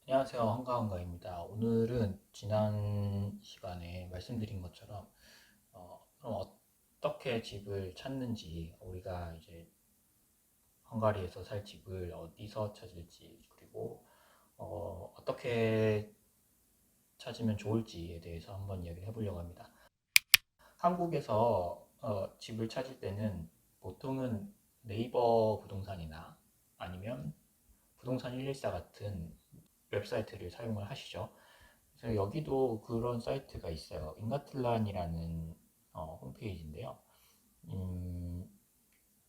안녕하세요. 한가한가입니다. 오늘은 지난 시간에 말씀드린 것처럼 그럼 어떻게 집을 찾는지, 우리가 이제 헝가리에서 살 집을 어디서 찾을지, 그리고 어떻게 찾으면 좋을지에 대해서 한번 이야기를 해보려고 합니다. 한국에서 집을 찾을 때는 보통은 네이버 부동산이나 아니면 부동산 114 같은 웹사이트를 사용을 하시죠. 그래서 여기도 그런 사이트가 있어요. 인가틀란이라는 홈페이지인데요. 음,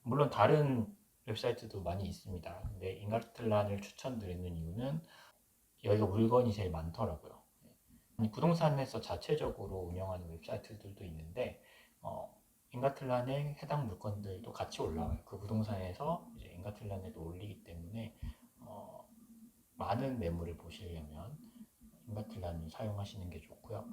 물론 다른 웹사이트도 많이 있습니다. 근데 인가틀란을 추천드리는 이유는 여기가 물건이 제일 많더라고요. 부동산에서 자체적으로 운영하는 웹사이트들도 있는데 인가틀란에 해당 물건들도 같이 올라와요. 그 부동산에서 이제 인가틀란에도 올리기 때문에 어, 많은 매물을 보시려면 인가틀란을 사용하시는 게 좋고요.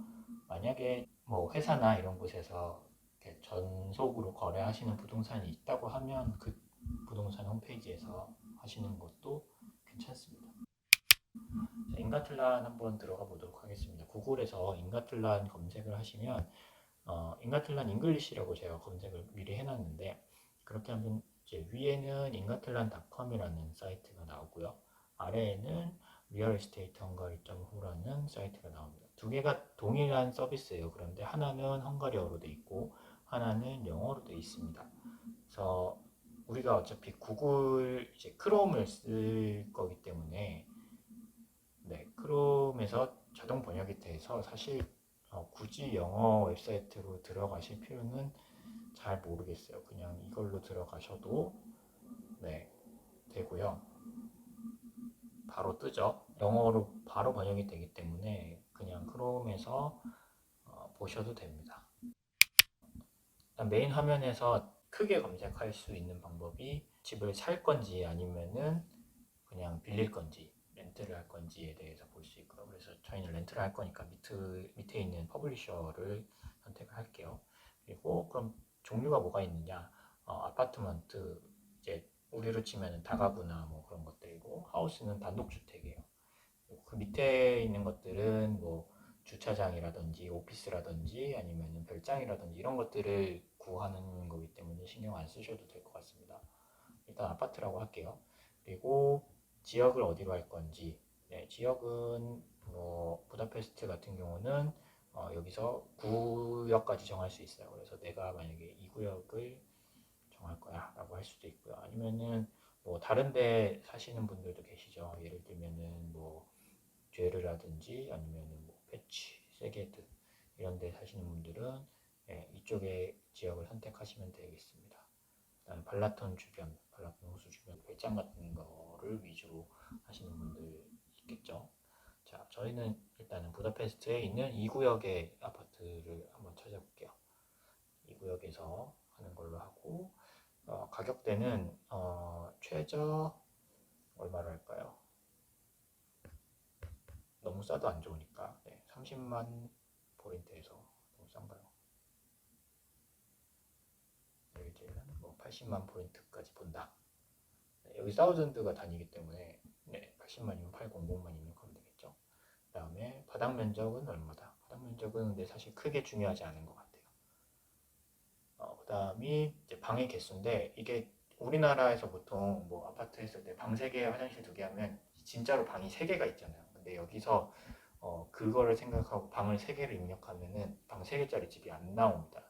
만약에 뭐 회사나 이런 곳에서 이렇게 전속으로 거래하시는 부동산이 있다고 하면 그 부동산 홈페이지에서 하시는 것도 괜찮습니다. 자, 인가틀란 한번 들어가 보도록 하겠습니다. 구글에서 인가틀란 검색을 하시면 인가틀란 잉글리시라고 제가 검색을 미리 해놨는데, 그렇게 하면 이제 위에는 인가틀란닷컴이라는 사이트가 나오고요. 아래에는 realestateHungary.ho라는 사이트가 나옵니다. 두 개가 동일한 서비스예요. 그런데 하나는 헝가리어로 돼 있고 하나는 영어로 돼 있습니다. 그래서 우리가 어차피 구글 이제 크롬을 쓸 거기 때문에 크롬에서 자동 번역이 돼서 사실 굳이 영어 웹사이트로 들어가실 필요는 잘 모르겠어요. 그냥 이걸로 들어가셔도 네, 되고요. 바로 뜨죠. 영어로 바로 번역이 되기 때문에 그냥 크롬에서 보셔도 됩니다. 메인 화면에서 크게 검색할 수 있는 방법이 집을 살 건지 아니면은 그냥 빌릴 건지 렌트를 할 건지에 대해서 볼 수 있고요. 그래서 저희는 렌트를 할 거니까 밑에 있는 퍼블리셔를 선택을 할게요. 그리고 그럼 종류가 뭐가 있느냐? 아파트먼트, 이제 우리로 치면 다가구나 뭐 그런 것들이고, 하우스는 단독주택이에요. 그 밑에 있는 것들은 뭐 주차장이라든지 오피스라든지 아니면 별장이라든지 이런 것들을 구하는 거기 때문에 신경 안 쓰셔도 될 것 같습니다. 일단 아파트라고 할게요. 그리고 지역을 어디로 할 건지, 지역은 뭐 부다페스트 같은 경우는 여기서 구역까지 정할 수 있어요. 그래서 내가 만약에 이 구역을 정할 거야 라고 할 수도 있고요. 아니면은 뭐 다른 데 사시는 분들도 계시죠. 예를 들면은 뭐 죄르라든지 아니면은 뭐 패치, 세게드 이런 데 사시는 분들은 이쪽의 지역을 선택하시면 되겠습니다. 그다음에 발라톤 주변, 발라톤 호수 주변 별장 같은 거를 위주로 하시는 분들 있겠죠. 자, 저희는 일단은 부다페스트에 있는 이 구역의 아파트를 한번 찾아볼게요. 이 구역에서 하는 걸로 하고 가격대는 최저 얼마로 할까요? 너무 싸도 안 좋으니까 30만 포인트에서 너무 싼가요? 예를 들면 뭐 80만 포인트까지 본다. 여기 사우전드가 단위이기 때문에 80만이면 800만이면 그럼 되겠죠. 그 다음에 바닥 면적은 얼마다? 바닥 면적은 근데 사실 크게 중요하지 않은 것 같아요. 그 다음이 이제 방의 개수인데, 이게 우리나라에서 보통 뭐 아파트 했을 때 방 3개, 화장실 2개 하면 진짜로 방이 3개가 있잖아요. 근데 여기서 그거를 생각하고 방을 3개를 입력하면은 방 3개짜리 집이 안 나옵니다.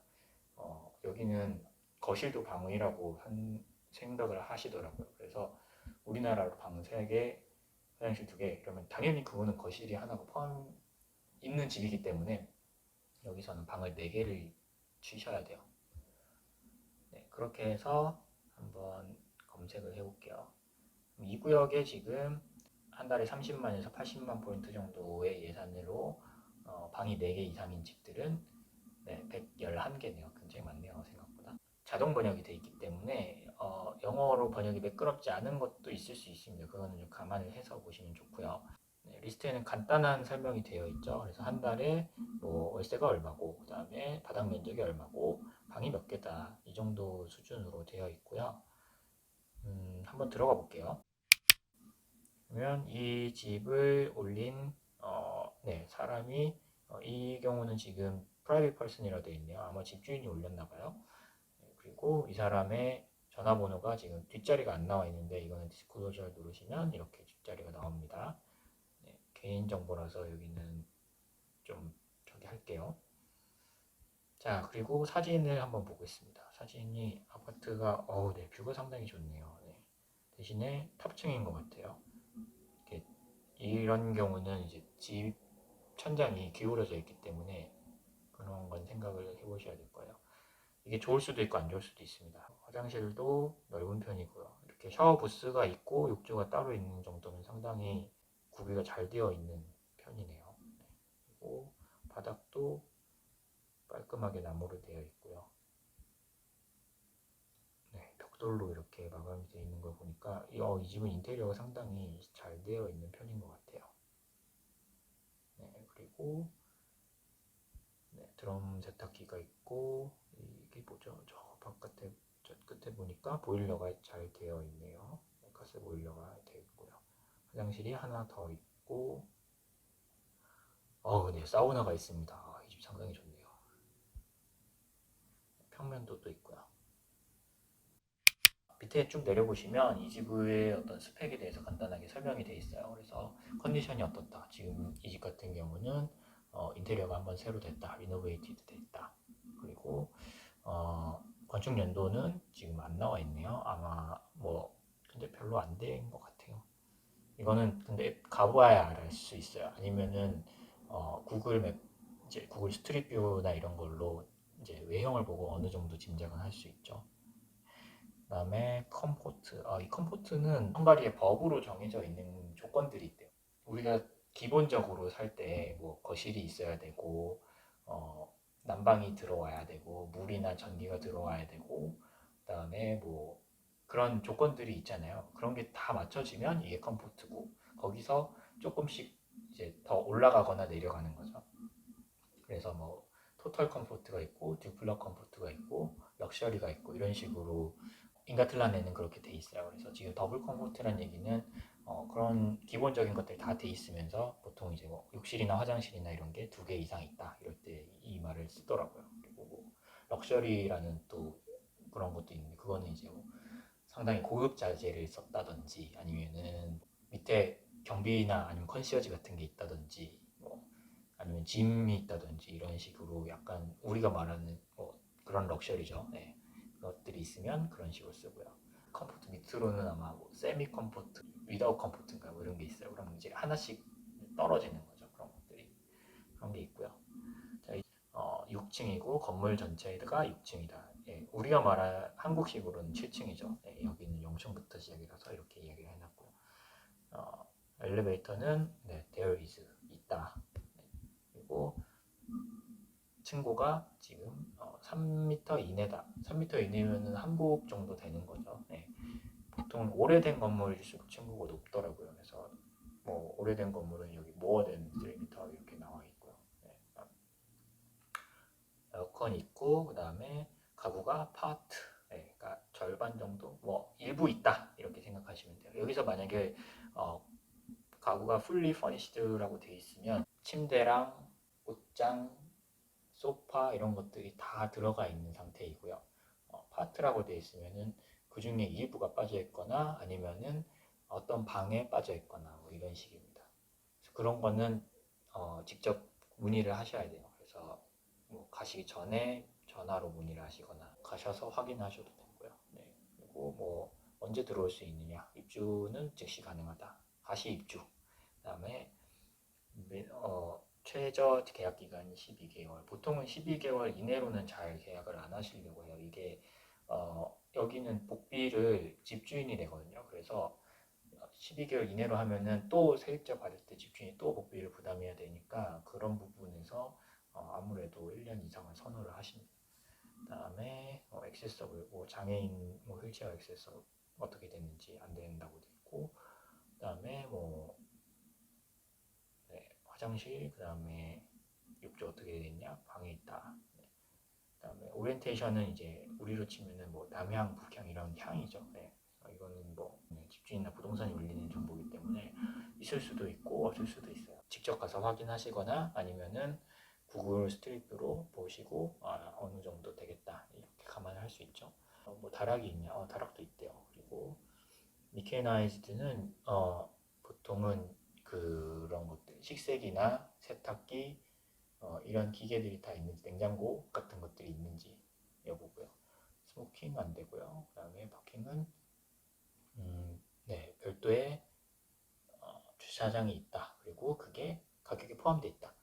여기는 거실도 방이라고 생각을 하시더라고요. 그래서 우리나라로 방 3개, 화장실 2개 그러면 당연히 그거는 거실이 하나가 포함 있는 집이기 때문에 여기서는 방을 4개를 취셔야 돼요. 그렇게 해서 한번 검색을 해볼게요. 이 구역에 지금 한 달에 30만에서 80만 포인트 정도의 예산으로 방이 4개 이상인 집들은 111개네요. 굉장히 많네요, 생각보다. 자동 번역이 돼 있기 때문에 영어로 번역이 매끄럽지 않은 것도 있을 수 있습니다. 그거는 좀 감안을 해서 보시면 좋고요. 리스트에는 간단한 설명이 되어 있죠. 그래서 한 달에 뭐 월세가 얼마고, 그 다음에 바닥 면적이 얼마고, 방이 몇 개다, 이 정도 수준으로 되어 있고요. 한번 들어가 볼게요. 그러면 이 집을 올린 네, 사람이 이 경우는 지금 프라이빗 퍼슨이라 되어 있네요. 아마 집주인이 올렸나 봐요. 네, 그리고 이 사람의 전화번호가 지금 뒷자리가 안 나와 있는데 이거는 디스클로저를 누르시면 이렇게 뒷자리가 나옵니다. 네, 개인정보라서 여기는 좀 저기 할게요. 자, 그리고 사진을 한번 보겠습니다. 사진이 아파트가 네, 뷰가 상당히 좋네요. 네. 대신에 탑층인 것 같아요. 이렇게 이런 경우는 이제 집 천장이 기울어져 있기 때문에 그런 건 생각을 해보셔야 될 거예요. 이게 좋을 수도 있고 안 좋을 수도 있습니다. 화장실도 넓은 편이고요. 이렇게 샤워 부스가 있고 욕조가 따로 있는 정도면 상당히 구비가 잘 되어 있는 편이네요. 네. 그리고 바닥도 깔끔하게 나무로 되어 있고요. 네, 벽돌로 이렇게 마감이 되어 있는 걸 보니까 이 집은 인테리어가 상당히 잘 되어 있는 편인 것 같아요. 네, 그리고 네, 드럼 세탁기가 있고 이게 뭐죠? 저 바깥에 저 끝에 보니까 보일러가 잘 되어 있네요. 네, 가스 보일러가 되어 있고요. 화장실이 하나 더 있고 네, 사우나가 있습니다. 이 집 상당히 좋네요. 평면도 또 있고요. 밑에 쭉 내려보시면 이 집의 어떤 스펙에 대해서 간단하게 설명이 되어 있어요. 그래서 컨디션이 어떻다. 지금 이 집 같은 경우는 인테리어가 한번 새로 됐다. 리노베이티드 됐다. 그리고 건축 연도는 지금 안 나와 있네요. 아마 뭐 근데 별로 안 된 것 같아요. 이거는 근데 가봐야 알 수 있어요. 아니면은 구글 맵 이제 구글 스트릿 뷰나 이런 걸로 이제 외형을 보고 어느 정도 짐작은 할 수 있죠. 그다음에 컴포트. 이 컴포트는 헝가리의 법으로 정해져 있는 조건들이 있대요. 우리가 기본적으로 살 때 뭐 거실이 있어야 되고 난방이 들어와야 되고 물이나 전기가 들어와야 되고 그다음에 뭐 그런 조건들이 있잖아요. 그런 게 다 맞춰지면 이게 컴포트고 거기서 조금씩 이제 더 올라가거나 내려가는 거죠. 그래서 뭐 토탈 컴포트가 있고 듀플러 컴포트가 있고 럭셔리가 있고 이런 식으로 인가틀란에는 그렇게 돼 있어요. 그래서 지금 더블 컴포트란 얘기는 그런 기본적인 것들이 다 돼 있으면서 보통 이제 뭐 욕실이나 화장실이나 이런 게 두 개 이상 있다 이럴 때 이 말을 쓰더라고요. 그리고 뭐 럭셔리라는 또 그런 것도 있는데 그거는 이제 뭐 상당히 고급 자재를 썼다든지 아니면은 밑에 경비나 아니면 컨시어지 같은 게 있다든지 뭐 아니면 짐이 있다든지 이런 식으로 약간 우리가 말하는 뭐 그런 럭셔리죠. 네. 것들이 있으면 그런 식으로 쓰고요. 컴포트 밑으로는 아마 뭐 세미 컴포트, 위다우 컴포트인가 뭐 이런 게 있어요. 그럼 이제 하나씩 떨어지는 거죠. 그런 것들이 그런 게 있고요. 자, 6층이고 건물 전체가 6층이다. 예, 우리가 말한 한국식으로는 7층이죠. 예, 여기는 0층부터 시작이라서 이렇게 이야기를 해놨고요. 엘리베이터는 네, there is 있다. 네, 그리고 층고가 지금 3m 이내다. 3m 이내면 한복 정도 되는 거죠. 네. 보통 오래된 건물일수록 층고가 높더라고요. 그래서 뭐 오래된 건물은 여기 more than 3m 이렇게 나와 있고요. 네. 에어컨 있고 그 다음에 가구가 파트, 네. 그러니까 절반 정도, 뭐 일부 있다 이렇게 생각하시면 돼요. 여기서 만약에 가구가 fully furnished라고 되어 있으면 침대랑 옷장 소파 이런 것들이 다 들어가 있는 상태이고요. 파트라고 되어 있으면은 그 중에 일부가 빠져 있거나 아니면은 어떤 방에 빠져 있거나 뭐 이런 식입니다. 그런 거는 직접 문의를 하셔야 돼요. 그래서 뭐 가시기 전에 전화로 문의를 하시거나 가셔서 확인하셔도 되고요. 네. 그리고 뭐 언제 들어올 수 있느냐? 입주는 즉시 가능하다. 가시 입주. 그다음에 최저 계약 기간이 12개월. 보통은 12개월 이내로는 잘 계약을 안 하시려고 해요. 이게 여기는 복비를 집주인이 내거든요. 그래서 12개월 이내로 하면은 또 세입자 받을 때 집주인이 또 복비를 부담해야 되니까 그런 부분에서 아무래도 1년 이상을 선호를 하십니다. 그다음에 액세서블, 뭐 장애인 뭐 휠체어 액세서 어떻게 됐는지 안 된다고 돼 있고, 그다음에 뭐 네, 화장실, 그 다음에 욕조 어떻게 됐냐? 방에 있다. 네. 그 다음에 오리엔테이션은 이제 우리로 치면은 뭐 남향, 북향 이런 향이죠. 네. 이거는 뭐 네, 집주인이나 부동산이 올리는 정보이기 때문에 있을 수도 있고 없을 수도 있어요. 직접 가서 확인하시거나 아니면은 구글 스트리트로 보시고 어느 정도 되겠다 이렇게 감안할 수 있죠. 뭐 다락이 있냐? 다락도 있대요. 그리고 미케나이즈드는 보통은 그런 것들 식세기나 세탁기 이런 기계들이 다 있는지 냉장고 같은 것들이 있는지 여보고요. 스모킹 안 되고요. 그다음에 파킹은 네, 별도의 주차장이 있다. 그리고 그게 가격에 포함되어 있다.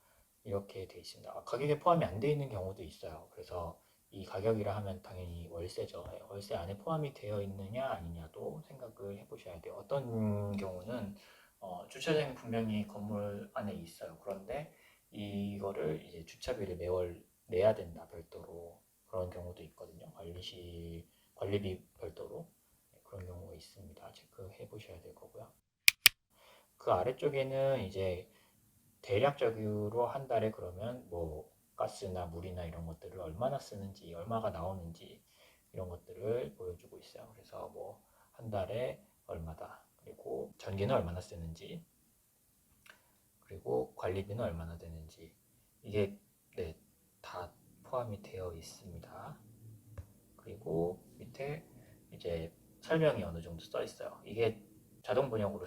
이렇게 되어 있습니다. 가격에 포함이 안 되어 있는 경우도 있어요. 그래서 이 가격이라 하면 당연히 월세죠. 월세 안에 포함이 되어 있느냐 아니냐도 생각을 해보셔야 돼요. 어떤 경우는 주차장이 분명히 건물 안에 있어요. 그런데 이거를 이제 주차비를 매월 내야 된다. 별도로 그런 경우도 있거든요. 관리비 별도로 그런 경우가 있습니다. 체크해 보셔야 될 거고요. 그 아래쪽에는 이제 대략적으로 한 달에 그러면 뭐 가스나 물이나 이런 것들을 얼마나 쓰는지, 얼마가 나오는지 이런 것들을 보여주고 있어요. 그래서 뭐 한 달에 얼마다, 그리고 전기는 얼마나 쓰는지, 그리고 관리비는 얼마나 되는지 이게 네, 다 포함이 되어 있습니다. 그리고 밑에 이제 설명이 어느 정도 써 있어요. 이게 자동 번역으로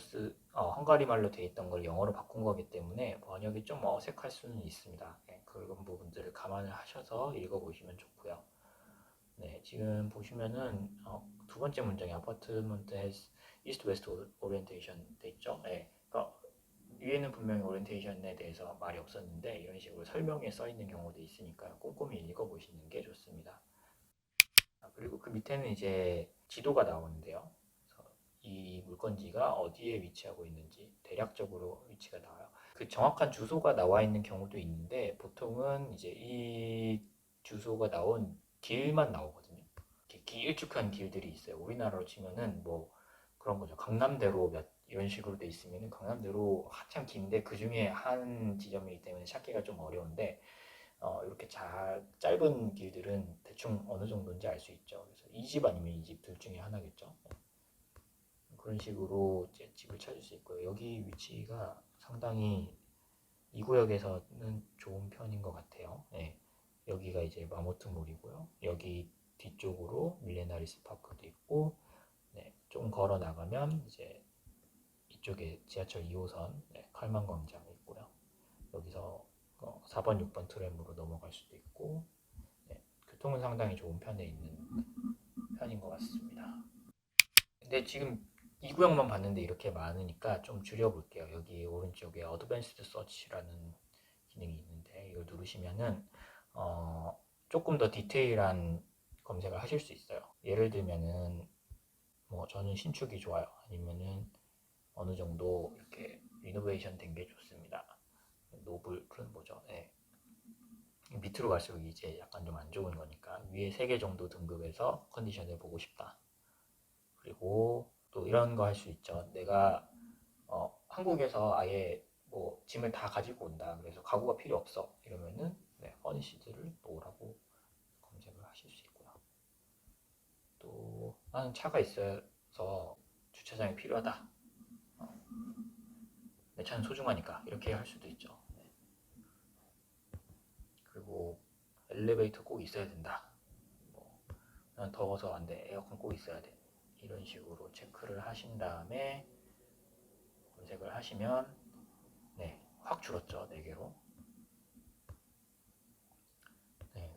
헝가리 말로 되어 있던 걸 영어로 바꾼 거기 때문에 번역이 좀 어색할 수는 있습니다. 네, 그런 부분들을 감안을 하셔서 읽어보시면 좋고요. 네, 지금 보시면은 두 번째 문장에 아파트먼트 has east-west orientation 돼 있죠. 네, 그러니까 위에는 분명히 오리엔테이션에 대해서 말이 없었는데 이런 식으로 설명에 써 있는 경우도 있으니까 꼼꼼히 읽어보시는 게 좋습니다. 그리고 그 밑에는 이제 지도가 나오는데요. 그래서 이 물건지가 어디에 위치하고 있는지 대략적으로 위치가 나와요. 그 정확한 주소가 나와 있는 경우도 있는데 보통은 이제 이 주소가 나온 길만 나오거든요. 길쭉한 길들이 있어요. 우리나라로 치면은 뭐 그런 거죠. 강남대로 이런 식으로 돼 있으면은 강남대로 한참 긴데 그 중에 한 지점이기 때문에 찾기가 좀 어려운데 이렇게 짧은 길들은 대충 어느 정도인지 알 수 있죠. 그래서 이 집 아니면 이 집 둘 중에 하나겠죠. 그런 식으로 이제 집을 찾을 수 있고요. 여기 위치가 상당히 이 구역에서는 좋은 편인 것 같아요. 네. 여기가 이제 마모트몰이고요. 여기 뒤쪽으로 밀레나리스 파크도 있고, 네. 좀 걸어 나가면 이제 이쪽에 지하철 2호선 칼만 광장이 있고요. 여기서 4번, 6번 트램으로 넘어갈 수도 있고, 네. 교통은 상당히 좋은 편에 있는 편인 것 같습니다. 근데 지금 이 구역만 봤는데 이렇게 많으니까 좀 줄여볼게요. 여기 오른쪽에 어드밴스드 서치라는 기능이 있는데 이걸 누르시면은 조금 더 디테일한 검색을 하실 수 있어요. 예를 들면은 뭐 저는 신축이 좋아요. 아니면은 어느 정도 이렇게 리노베이션 된 게 좋습니다. 노블은 뭐죠? 네. 밑으로 갈수록 이제 약간 좀 안 좋은 거니까 위에 3개 정도 등급에서 컨디션을 보고 싶다. 그리고 또 이런 거 할 수 있죠. 내가 한국에서 아예 뭐 짐을 다 가지고 온다. 그래서 가구가 필요 없어. 이러면은 퍼니시드를 놓으라고 검색을 하실 수 있고요. 또 나는 차가 있어서 주차장이 필요하다. 내 차는 소중하니까 이렇게 할 수도 있죠. 네. 그리고 엘리베이터 꼭 있어야 된다. 난 더워서 안 돼. 에어컨 꼭 있어야 돼. 이런 식으로 체크를 하신 다음에 검색을 하시면 확 줄었죠. 4개로.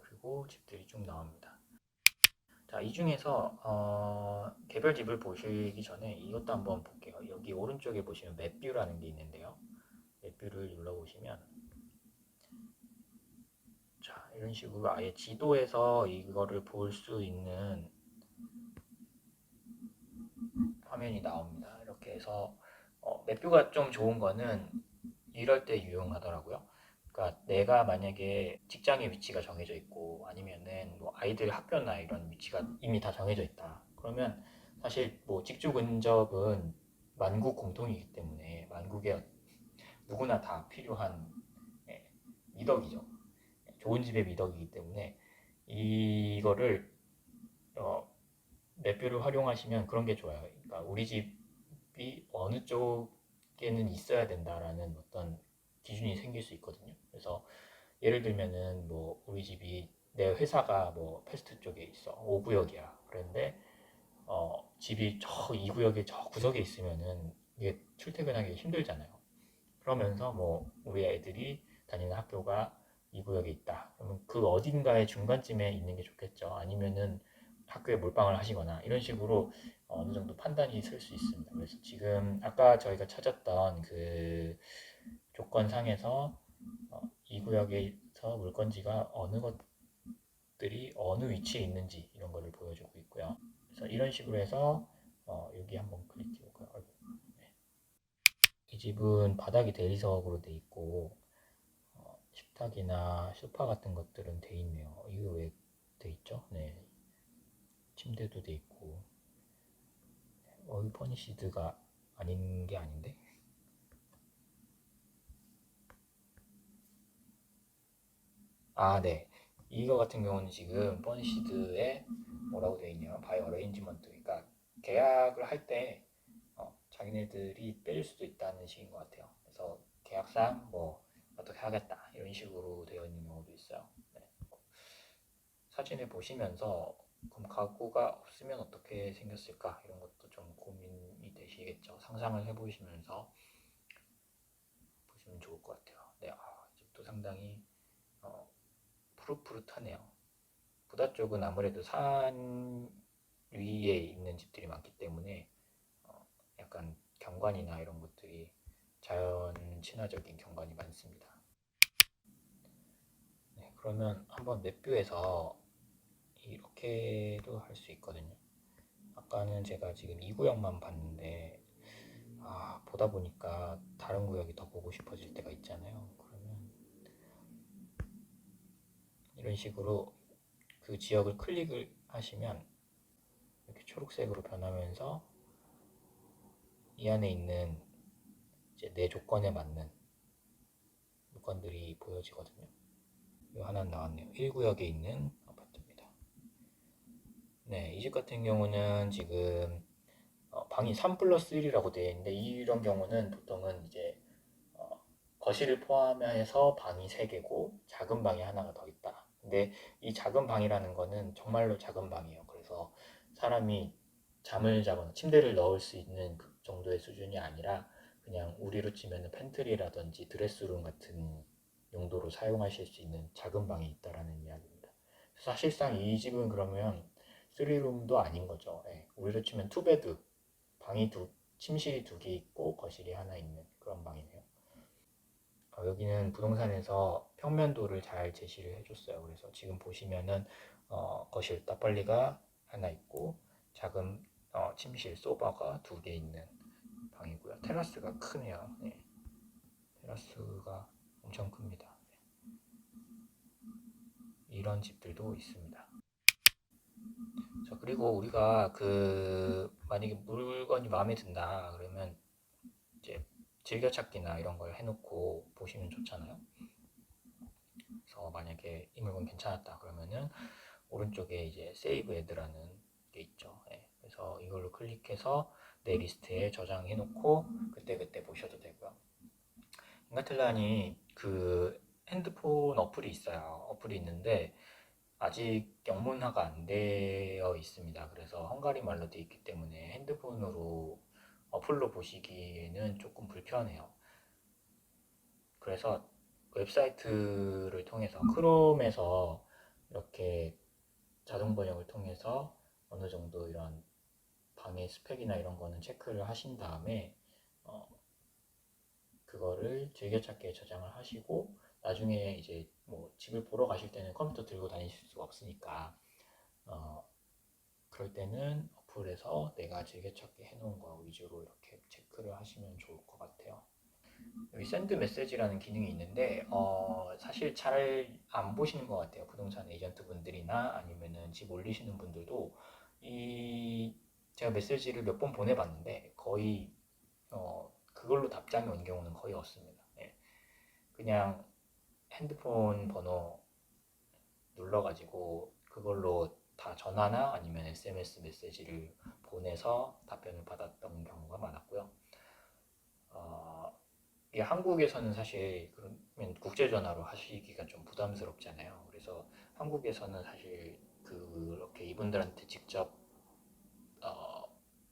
그리고 집들이 쭉 나옵니다. 자, 이 중에서 개별 집을 보시기 전에 이것도 한번 볼게요. 여기 오른쪽에 보시면 맵뷰라는 게 있는데요. 맵뷰를 눌러보시면 자, 이런 식으로 아예 지도에서 이거를 볼 수 있는 화면이 나옵니다. 이렇게 해서 맵뷰가 좀 좋은 거는 이럴 때 유용하더라고요. 그러니까 내가 만약에 직장의 위치가 정해져 있고 아니면은 뭐 아이들 학교나 이런 위치가 이미 다 정해져 있다. 그러면 사실 뭐 직주 근접은 만국 공통이기 때문에 만국에 누구나 다 필요한 미덕이죠. 좋은 집의 미덕이기 때문에 이거를 맵뷰를 활용하시면 그런 게 좋아요. 그러니까 우리 집 집이 어느 쪽에는 있어야 된다라는 어떤 기준이 생길 수 있거든요. 그래서 예를 들면은 뭐 우리 집이 내 회사가 뭐 패스트 쪽에 있어 5구역이야. 그런데 집이 저 2구역의 저 구석에 있으면은 이게 출퇴근하기 힘들잖아요. 그러면서 뭐 우리 애들이 다니는 학교가 이 구역에 있다. 그러면 그 어딘가의 중간쯤에 있는 게 좋겠죠. 아니면은 학교에 몰빵을 하시거나 이런 식으로 어느 정도 판단이 쓸 수 있습니다. 그래서 지금 아까 저희가 찾았던 그 조건상에서 이 구역에서 물건지가 어느 것들이 어느 위치에 있는지 이런 거를 보여주고 있고요. 그래서 이런 식으로 해서 여기 한번 클릭해 볼까요? 네. 이 집은 바닥이 대리석으로 돼 있고 식탁이나 소파 같은 것들은 돼 있네요. 이거 왜 돼 있죠? 네. 침대도 돼 있고. 이 퍼니시드가 아닌 게 아닌데? 아, 네. 이거 같은 경우는 지금 퍼니시드에 뭐라고 돼 있냐면 바이 어레인지먼트. 그러니까 계약을 할 때 자기네들이 빼줄 수도 있다는 식인 것 같아요. 그래서 계약상 뭐 어떻게 하겠다 이런 식으로 되어 있는 경우도 있어요. 네. 사진을 보시면서 그럼 가구가 없으면 어떻게 생겼을까 이런 것도 좀 고민이 되시겠죠. 상상을 해보시면서 보시면 좋을 것 같아요. 네, 집도 상당히 푸릇푸릇하네요. 부다 쪽은 아무래도 산 위에 있는 집들이 많기 때문에 약간 경관이나 이런 것들이 자연 친화적인 경관이 많습니다. 네, 그러면 한번 맵뷰에서 이렇게도 할 수 있거든요. 아까는 제가 지금 2구역만 봤는데 보다 보니까 다른 구역이 더 보고 싶어질 때가 있잖아요. 그러면 이런 식으로 그 지역을 클릭을 하시면 이렇게 초록색으로 변하면서 이 안에 있는 이제 내 조건에 맞는 물건들이 보여지거든요. 이 하나 나왔네요. 1구역에 있는 아파트입니다. 네, 이 집 같은 경우는 지금 방이 3 플러스 1이라고 되어 있는데 이런 경우는 보통은 이제 어, 거실을 포함해서 방이 3개고 작은 방이 하나가 더 있다. 근데 이 작은 방이라는 거는 정말로 작은 방이에요. 그래서 사람이 잠을 자거나 침대를 넣을 수 있는 그 정도의 수준이 아니라 그냥 우리로 치면 팬트리라든지 드레스룸 같은 용도로 사용하실 수 있는 작은 방이 있다라는 이야기입니다. 사실상 이 집은 그러면 3룸도 아닌 거죠. 예, 우리로 치면 투베드 방이 침실이 2개 있고 거실이 하나 있는 그런 방이네요. 여기는 부동산에서 평면도를 잘 제시를 해줬어요. 그래서 지금 보시면은 거실 따빨리가 하나 있고 작은 침실 소파가 2개 있는 방이고요. 테라스가 크네요. 네. 테라스가 엄청 큽니다. 이런 집들도 있습니다. 자, 그리고 우리가 만약에 물건이 마음에 든다 그러면 이제 즐겨찾기나 이런 걸 해놓고 보시면 좋잖아요. 그래서 만약에 이 물건 괜찮았다 그러면은 오른쪽에 이제 세이브 애드라는 게 있죠. 네. 그래서 이걸로 클릭해서 내 리스트에 저장해 놓고 그때그때 보셔도 되고요. 인가텔란이 그 핸드폰 어플이 있어요. 어플이 있는데 아직 영문화가 안 되어 있습니다. 그래서 헝가리 말로 되어 있기 때문에 핸드폰으로 어플로 보시기에는 조금 불편해요. 그래서 웹사이트를 통해서 크롬에서 이렇게 자동 번역을 통해서 어느 정도 이런 방의 스펙이나 이런 거는 체크를 하신 다음에 어, 그거를 즐겨찾기에 저장을 하시고 나중에 이제 뭐 집을 보러 가실 때는 컴퓨터 들고 다니실 수가 없으니까 그럴 때는 어플에서 내가 즐겨찾기 해놓은 거 위주로 이렇게 체크를 하시면 좋을 것 같아요. 여기 샌드 메시지라는 기능이 있는데 사실 잘 안 보시는 것 같아요. 부동산 에이전트 분들이나 아니면은 집 올리시는 분들도 이 제가 메시지를 몇 번 보내봤는데 거의 그걸로 답장이 온 경우는 거의 없습니다. 예. 그냥 핸드폰 번호 눌러가지고 그걸로 다 전화나 아니면 SMS 메시지를 보내서 답변을 받았던 경우가 많았고요. 이게 한국에서는 사실 그러면 국제 전화로 하시기가 좀 부담스럽잖아요. 그래서 한국에서는 사실 그렇게 이분들한테 직접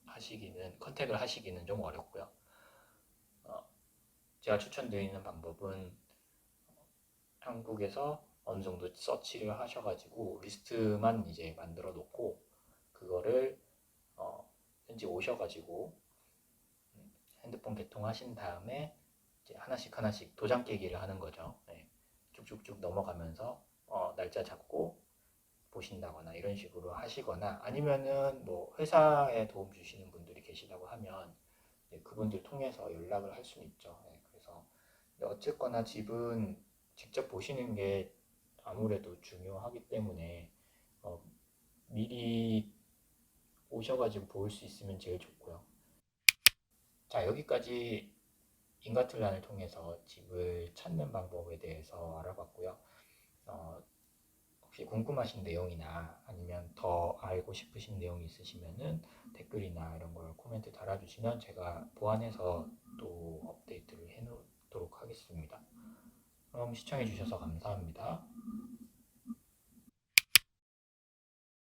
하시기는 컨택을 하시기는 좀 어렵고요. 제가 추천드리는 방법은 한국에서 어느 정도 서치를 하셔가지고 리스트만 이제 만들어 놓고 그거를 현지 오셔가지고 핸드폰 개통하신 다음에 이제 하나씩 하나씩 도장 깨기를 하는 거죠. 네. 쭉쭉쭉 넘어가면서 날짜 잡고 보신다거나 이런 식으로 하시거나 아니면은 뭐 회사에 도움 주시는 분들이 계시다고 하면 그분들 통해서 연락을 할 수는 있죠. 네. 그래서 어쨌거나 집은 직접 보시는 게 아무래도 중요하기 때문에 어, 미리 오셔가지고 볼 수 있으면 제일 좋고요. 자, 여기까지 인가틀란을 통해서 집을 찾는 방법에 대해서 알아봤고요. 어, 혹시 궁금하신 내용이나 아니면 더 알고 싶으신 내용이 있으시면은 댓글이나 이런 걸 코멘트 달아주시면 제가 보완해서 또 업데이트를 해놓도록 하겠습니다. 그럼 시청해주셔서 감사합니다.